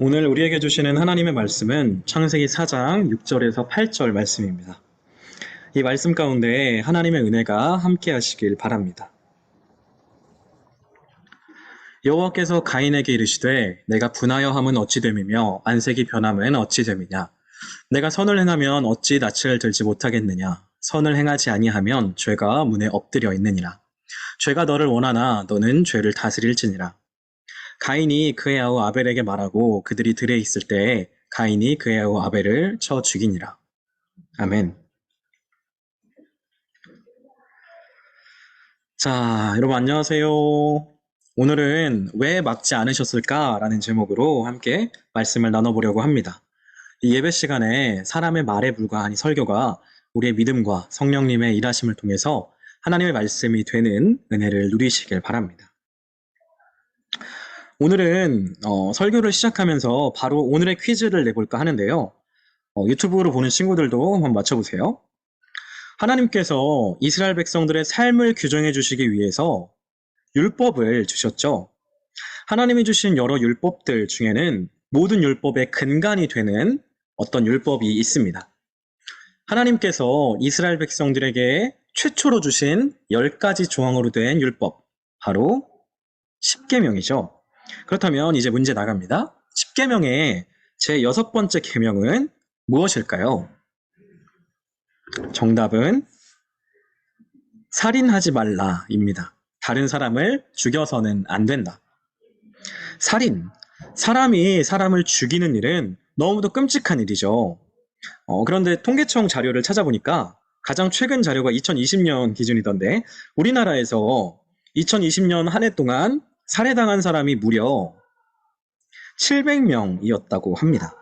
오늘 우리에게 주시는 하나님의 말씀은 창세기 4장 6절에서 8절 말씀입니다. 이 말씀 가운데 하나님의 은혜가 함께 하시길 바랍니다. 여호와께서 가인에게 이르시되 내가 분하여 함은 어찌 됨이며 안색이 변함은 어찌 됨이냐. 내가 선을 행하면 어찌 낯을 들지 못하겠느냐. 선을 행하지 아니하면 죄가 문에 엎드려 있느니라. 죄가 너를 원하나 너는 죄를 다스릴지니라. 가인이 그의 아우 아벨에게 말하고 그들이 들에 있을 때에 가인이 그의 아우 아벨을 쳐 죽이니라. 아멘. 자, 여러분 안녕하세요. 오늘은 왜 막지 않으셨을까라는 제목으로 함께 말씀을 나눠보려고 합니다. 이 예배 시간에 사람의 말에 불과한 이 설교가 우리의 믿음과 성령님의 일하심을 통해서 하나님의 말씀이 되는 은혜를 누리시길 바랍니다. 오늘은 설교를 시작하면서 바로 오늘의 퀴즈를 내볼까 하는데요. 유튜브로 보는 친구들도 한번 맞춰보세요. 하나님께서 이스라엘 백성들의 삶을 규정해 주시기 위해서 율법을 주셨죠. 하나님이 주신 여러 율법들 중에는 모든 율법의 근간이 되는 어떤 율법이 있습니다. 하나님께서 이스라엘 백성들에게 최초로 주신 10가지 조항으로 된 율법, 바로 십계명이죠. 그렇다면 이제 문제 나갑니다. 십계명의 제 6번째 계명은 무엇일까요? 정답은 살인하지 말라입니다. 다른 사람을 죽여서는 안 된다. 살인, 사람이 사람을 죽이는 일은 너무도 끔찍한 일이죠. 그런데 통계청 자료를 찾아보니까 가장 최근 자료가 2020년 기준이던데 우리나라에서 2020년 한 해 동안 살해당한 사람이 무려 700명이었다고 합니다.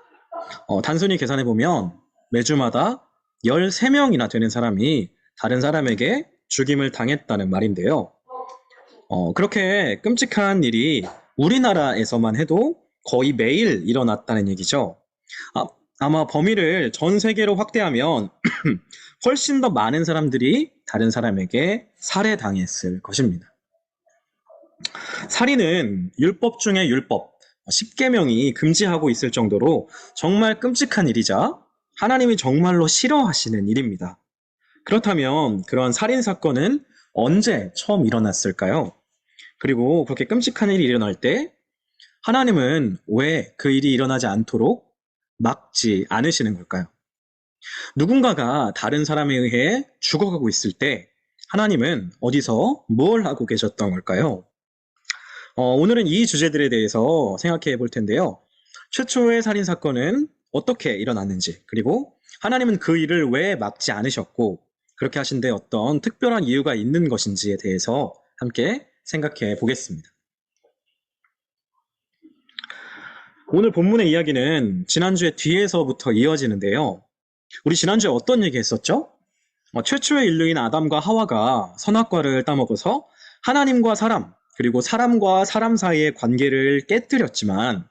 단순히 계산해보면 매주마다 13명이나 되는 사람이 다른 사람에게 죽임을 당했다는 말인데요. 그렇게 끔찍한 일이 우리나라에서만 해도 거의 매일 일어났다는 얘기죠. 아마 범위를 전 세계로 확대하면 훨씬 더 많은 사람들이 다른 사람에게 살해당했을 것입니다. 살인은 율법 중의 율법, 십계명이 금지하고 있을 정도로 정말 끔찍한 일이자 하나님이 정말로 싫어하시는 일입니다. 그렇다면 그런 살인 사건은 언제 처음 일어났을까요? 그리고 그렇게 끔찍한 일이 일어날 때 하나님은 왜 그 일이 일어나지 않도록 막지 않으시는 걸까요? 누군가가 다른 사람에 의해 죽어가고 있을 때 하나님은 어디서 뭘 하고 계셨던 걸까요? 오늘은 이 주제들에 대해서 생각해 볼 텐데요. 최초의 살인 사건은 어떻게 일어났는지, 그리고 하나님은 그 일을 왜 막지 않으셨고, 그렇게 하신 데 어떤 특별한 이유가 있는 것인지에 대해서 함께 생각해 보겠습니다. 오늘 본문의 이야기는 지난주에 뒤에서부터 이어지는데요. 우리 지난주에 어떤 얘기 했었죠? 최초의 인류인 아담과 하와가 선악과를 따먹어서 하나님과 사람, 그리고 사람과 사람 사이의 관계를 깨뜨렸지만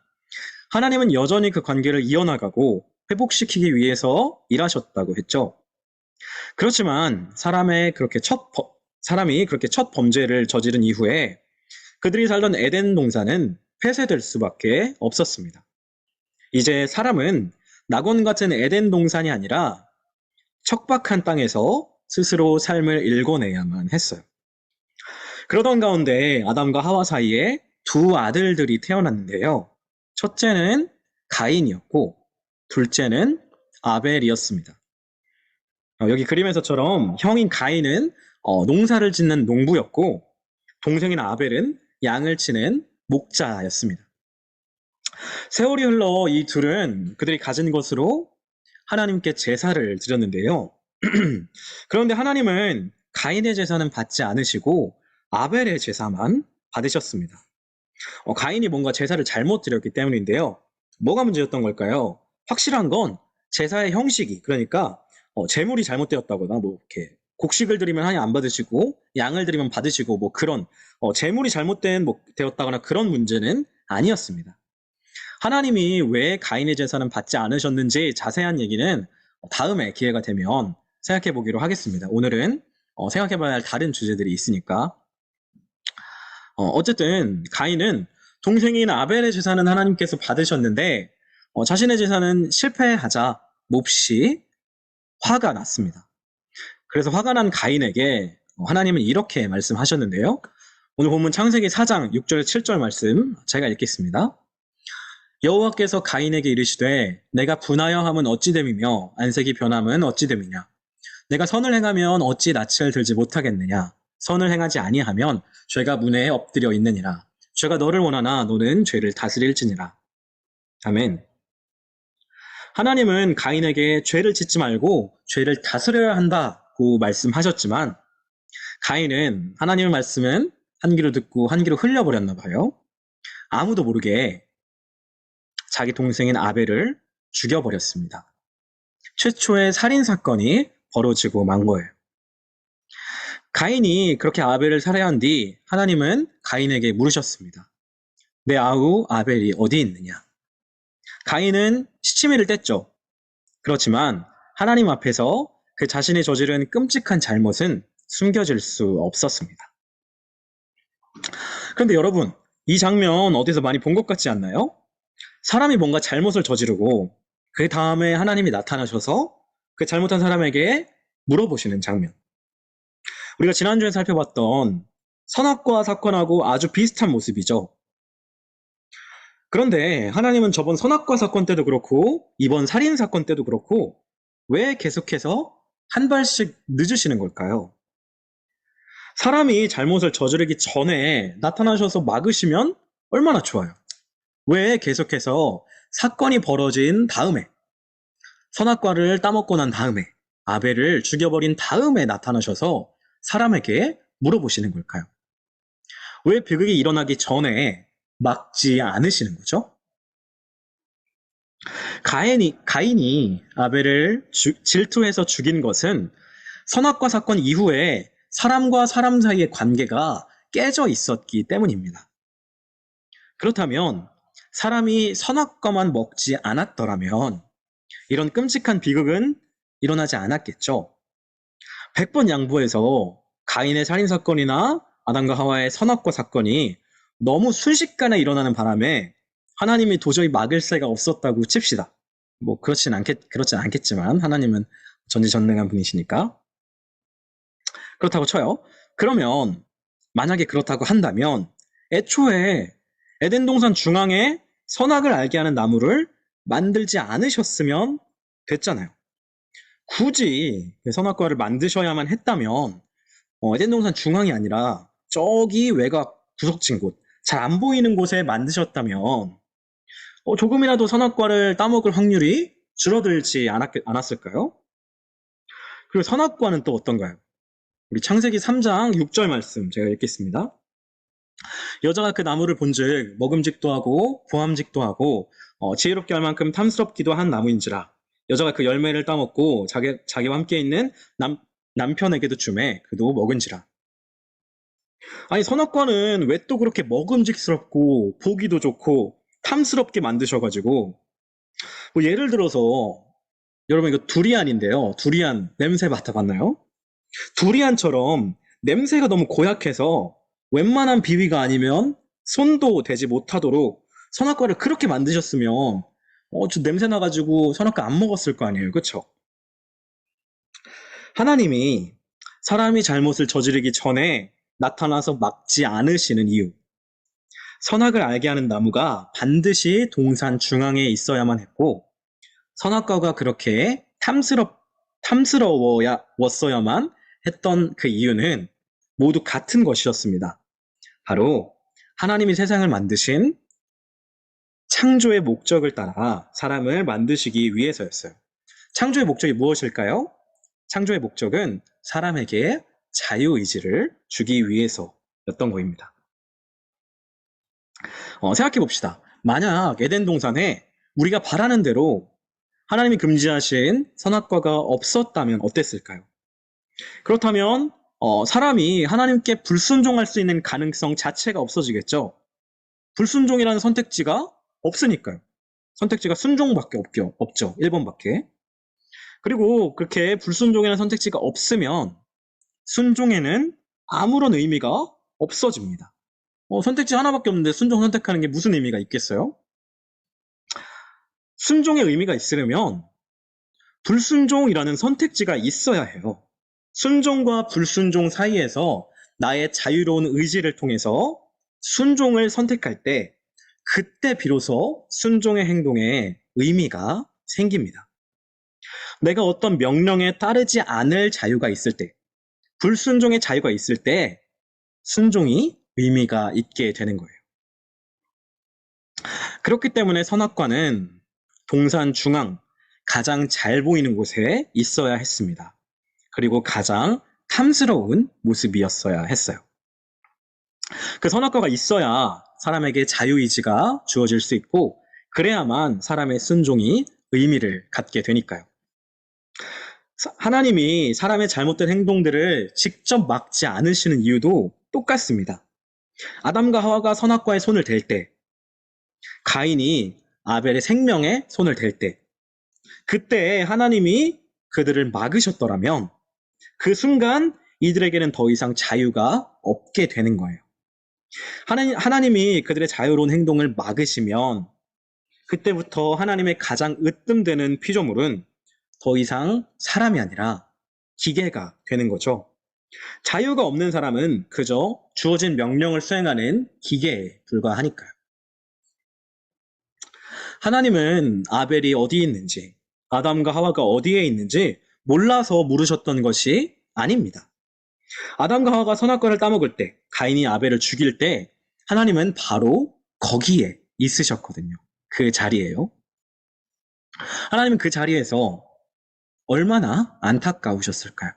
하나님은 여전히 그 관계를 이어나가고 회복시키기 위해서 일하셨다고 했죠. 그렇지만 사람이 그렇게 첫 범죄를 저지른 이후에 그들이 살던 에덴 동산은 폐쇄될 수밖에 없었습니다. 이제 사람은 낙원 같은 에덴 동산이 아니라 척박한 땅에서 스스로 삶을 일궈내야만 했어요. 그러던 가운데 아담과 하와 사이에 두 아들들이 태어났는데요. 첫째는 가인이었고 둘째는 아벨이었습니다. 여기 그림에서처럼 형인 가인은 농사를 짓는 농부였고 동생인 아벨은 양을 치는 목자였습니다. 세월이 흘러 이 둘은 그들이 가진 것으로 하나님께 제사를 드렸는데요. 그런데 하나님은 가인의 제사는 받지 않으시고 아벨의 제사만 받으셨습니다. 가인이 뭔가 제사를 잘못 드렸기 때문인데요. 뭐가 문제였던 걸까요? 확실한 건 제사의 형식이, 그러니까 제물이 잘못되었다거나 뭐 이렇게 곡식을 드리면 하나님 안 받으시고 양을 드리면 받으시고 뭐 그런 제물이 되었다거나 그런 문제는 아니었습니다. 하나님이 왜 가인의 제사는 받지 않으셨는지 자세한 얘기는 다음에 기회가 되면 생각해 보기로 하겠습니다. 오늘은 생각해 봐야 할 다른 주제들이 있으니까. 어쨌든 가인은 동생인 아벨의 제사는 하나님께서 받으셨는데 자신의 제사는 실패하자 몹시 화가 났습니다. 그래서 화가 난 가인에게 하나님은 이렇게 말씀하셨는데요. 오늘 본문 창세기 4장 6절 7절 말씀 제가 읽겠습니다. 여호와께서 가인에게 이르시되 내가 분하여 함은 어찌 됨이며 안색이 변함은 어찌 됨이냐. 내가 선을 행하면 어찌 낯을 들지 못하겠느냐. 선을 행하지 아니하면 죄가 문에 엎드려 있느니라. 죄가 너를 원하나 너는 죄를 다스릴지니라. 아멘. 하나님은 가인에게 죄를 짓지 말고 죄를 다스려야 한다고 말씀하셨지만 가인은 하나님의 말씀은 한 귀로 듣고 한 귀로 흘려버렸나 봐요. 아무도 모르게 자기 동생인 아벨을 죽여버렸습니다. 최초의 살인사건이 벌어지고 만 거예요. 가인이 그렇게 아벨을 살해한 뒤 하나님은 가인에게 물으셨습니다. 내 아우 아벨이 어디 있느냐? 가인은 시치미를 뗐죠. 그렇지만 하나님 앞에서 그 자신이 저지른 끔찍한 잘못은 숨겨질 수 없었습니다. 그런데 여러분, 이 장면 어디서 많이 본 것 같지 않나요? 사람이 뭔가 잘못을 저지르고 그 다음에 하나님이 나타나셔서 그 잘못한 사람에게 물어보시는 장면. 우리가 지난주에 살펴봤던 선악과 사건하고 아주 비슷한 모습이죠. 그런데 하나님은 저번 선악과 사건 때도 그렇고 이번 살인 사건 때도 그렇고 왜 계속해서 한 발씩 늦으시는 걸까요? 사람이 잘못을 저지르기 전에 나타나셔서 막으시면 얼마나 좋아요. 왜 계속해서 사건이 벌어진 다음에 선악과를 따먹고 난 다음에 아벨을 죽여버린 다음에 나타나셔서 사람에게 물어보시는 걸까요? 왜 비극이 일어나기 전에 막지 않으시는 거죠? 가인이 아벨을 질투해서 죽인 것은 선악과 사건 이후에 사람과 사람 사이의 관계가 깨져 있었기 때문입니다. 그렇다면 사람이 선악과만 먹지 않았더라면 이런 끔찍한 비극은 일어나지 않았겠죠. 100번 양보해서 가인의 살인사건이나 아담과 하와의 선악과 사건이 너무 순식간에 일어나는 바람에 하나님이 도저히 막을 새가 없었다고 칩시다. 그렇진 않겠지만 하나님은 전지전능한 분이시니까. 그렇다고 쳐요. 그러면 만약에 그렇다고 한다면 애초에 에덴 동산 중앙에 선악을 알게 하는 나무를 만들지 않으셨으면 됐잖아요. 굳이 선악과를 만드셔야만 했다면 에덴 동산 중앙이 아니라 저기 외곽 구석진 곳, 잘 안 보이는 곳에 만드셨다면 조금이라도 선악과를 따먹을 확률이 줄어들지 않았을까요? 그리고 선악과는 또 어떤가요? 우리 창세기 3장 6절 말씀 제가 읽겠습니다. 여자가 그 나무를 본즉 먹음직도 하고 보암직도 하고 지혜롭게 할 만큼 탐스럽기도 한 나무인지라. 여자가 그 열매를 따먹고 자기와 함께 있는 남편에게도 주매 그도 먹은지라. 아니 선악과는 왜 또 그렇게 먹음직스럽고 보기도 좋고 탐스럽게 만드셔가지고 예를 들어서 여러분 이거 두리안인데요. 두리안 냄새 맡아봤나요? 두리안처럼 냄새가 너무 고약해서 웬만한 비위가 아니면 손도 대지 못하도록 선악과를 그렇게 만드셨으면 저 냄새 나가지고 선악과 안 먹었을 거 아니에요. 그쵸? 하나님이 사람이 잘못을 저지르기 전에 나타나서 막지 않으시는 이유. 선악을 알게 하는 나무가 반드시 동산 중앙에 있어야만 했고 선악과가 그렇게 탐스러웠어야만 했던 그 이유는 모두 같은 것이었습니다. 바로 하나님이 세상을 만드신 창조의 목적을 따라 사람을 만드시기 위해서였어요. 창조의 목적이 무엇일까요? 창조의 목적은 사람에게 자유의지를 주기 위해서였던 것입니다. 생각해 봅시다. 만약 에덴 동산에 우리가 바라는 대로 하나님이 금지하신 선악과가 없었다면 어땠을까요? 그렇다면 사람이 하나님께 불순종할 수 있는 가능성 자체가 없어지겠죠. 불순종이라는 선택지가 없으니까요. 선택지가 순종밖에 없죠. 1번밖에. 그리고 그렇게 불순종이라는 선택지가 없으면 순종에는 아무런 의미가 없어집니다. 선택지 하나밖에 없는데 순종 선택하는 게 무슨 의미가 있겠어요? 순종의 의미가 있으려면 불순종이라는 선택지가 있어야 해요. 순종과 불순종 사이에서 나의 자유로운 의지를 통해서 순종을 선택할 때 그때 비로소 순종의 행동에 의미가 생깁니다. 내가 어떤 명령에 따르지 않을 자유가 있을 때, 불순종의 자유가 있을 때 순종이 의미가 있게 되는 거예요. 그렇기 때문에 선악과는 동산 중앙, 가장 잘 보이는 곳에 있어야 했습니다. 그리고 가장 탐스러운 모습이었어야 했어요. 그 선악과가 있어야 사람에게 자유의지가 주어질 수 있고, 그래야만 사람의 순종이 의미를 갖게 되니까요. 하나님이 사람의 잘못된 행동들을 직접 막지 않으시는 이유도 똑같습니다. 아담과 하와가 선악과에 손을 댈 때, 가인이 아벨의 생명에 손을 댈 때, 그때 하나님이 그들을 막으셨더라면 그 순간 이들에게는 더 이상 자유가 없게 되는 거예요. 하나님이 그들의 자유로운 행동을 막으시면 그때부터 하나님의 가장 으뜸되는 피조물은 더 이상 사람이 아니라 기계가 되는 거죠. 자유가 없는 사람은 그저 주어진 명령을 수행하는 기계에 불과하니까요. 하나님은 아벨이 어디에 있는지, 아담과 하와가 어디에 있는지 몰라서 물으셨던 것이 아닙니다. 아담과 하와가 선악과를 따먹을 때, 가인이 아벨을 죽일 때 하나님은 바로 거기에 있으셨거든요. 그 자리에요. 하나님은 그 자리에서 얼마나 안타까우셨을까요?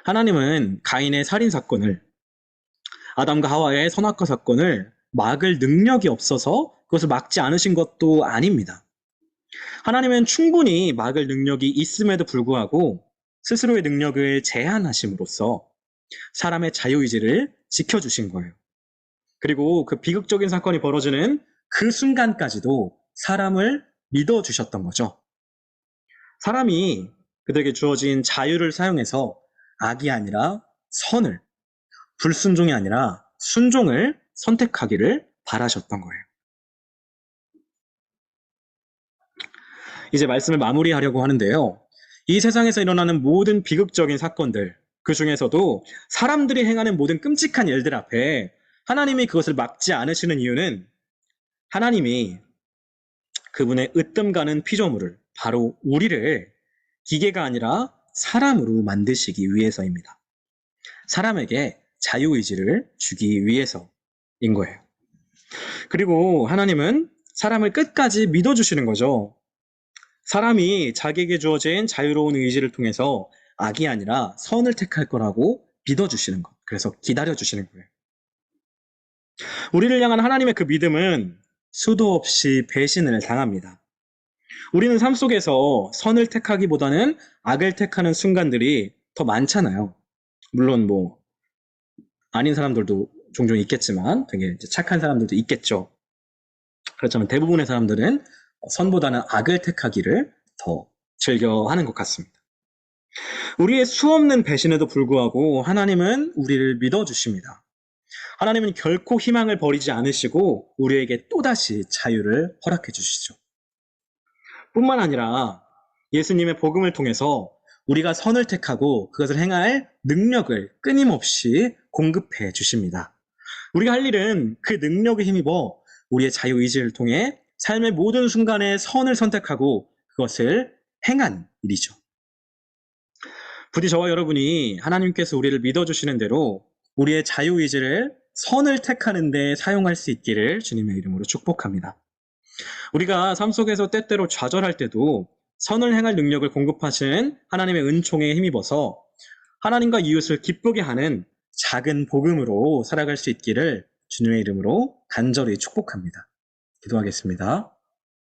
하나님은 가인의 살인 사건을, 아담과 하와의 선악과 사건을 막을 능력이 없어서 그것을 막지 않으신 것도 아닙니다. 하나님은 충분히 막을 능력이 있음에도 불구하고 스스로의 능력을 제한하심으로써 사람의 자유의지를 지켜주신 거예요. 그리고 그 비극적인 사건이 벌어지는 그 순간까지도 사람을 믿어주셨던 거죠. 사람이 그들에게 주어진 자유를 사용해서 악이 아니라 선을, 불순종이 아니라 순종을 선택하기를 바라셨던 거예요. 이제 말씀을 마무리하려고 하는데요. 이 세상에서 일어나는 모든 비극적인 사건들, 그 중에서도 사람들이 행하는 모든 끔찍한 일들 앞에 하나님이 그것을 막지 않으시는 이유는 하나님이 그분의 으뜸 가는 피조물을, 바로 우리를 기계가 아니라 사람으로 만드시기 위해서입니다. 사람에게 자유의지를 주기 위해서인 거예요. 그리고 하나님은 사람을 끝까지 믿어주시는 거죠. 사람이 자기에게 주어진 자유로운 의지를 통해서 악이 아니라 선을 택할 거라고 믿어주시는 것. 그래서 기다려주시는 거예요. 우리를 향한 하나님의 그 믿음은 수도 없이 배신을 당합니다. 우리는 삶 속에서 선을 택하기보다는 악을 택하는 순간들이 더 많잖아요. 물론 아닌 사람들도 종종 있겠지만 되게 착한 사람들도 있겠죠. 그렇지만 대부분의 사람들은 선보다는 악을 택하기를 더 즐겨 하는 것 같습니다. 우리의 수없는 배신에도 불구하고 하나님은 우리를 믿어주십니다. 하나님은 결코 희망을 버리지 않으시고 우리에게 또다시 자유를 허락해 주시죠. 뿐만 아니라 예수님의 복음을 통해서 우리가 선을 택하고 그것을 행할 능력을 끊임없이 공급해 주십니다. 우리가 할 일은 그 능력에 힘입어 우리의 자유의지를 통해 삶의 모든 순간에 선을 선택하고 그것을 행한 일이죠. 부디 저와 여러분이 하나님께서 우리를 믿어주시는 대로 우리의 자유의지를 선을 택하는 데 사용할 수 있기를 주님의 이름으로 축복합니다. 우리가 삶 속에서 때때로 좌절할 때도 선을 행할 능력을 공급하시는 하나님의 은총에 힘입어서 하나님과 이웃을 기쁘게 하는 작은 복음으로 살아갈 수 있기를 주님의 이름으로 간절히 축복합니다. 기도하겠습니다.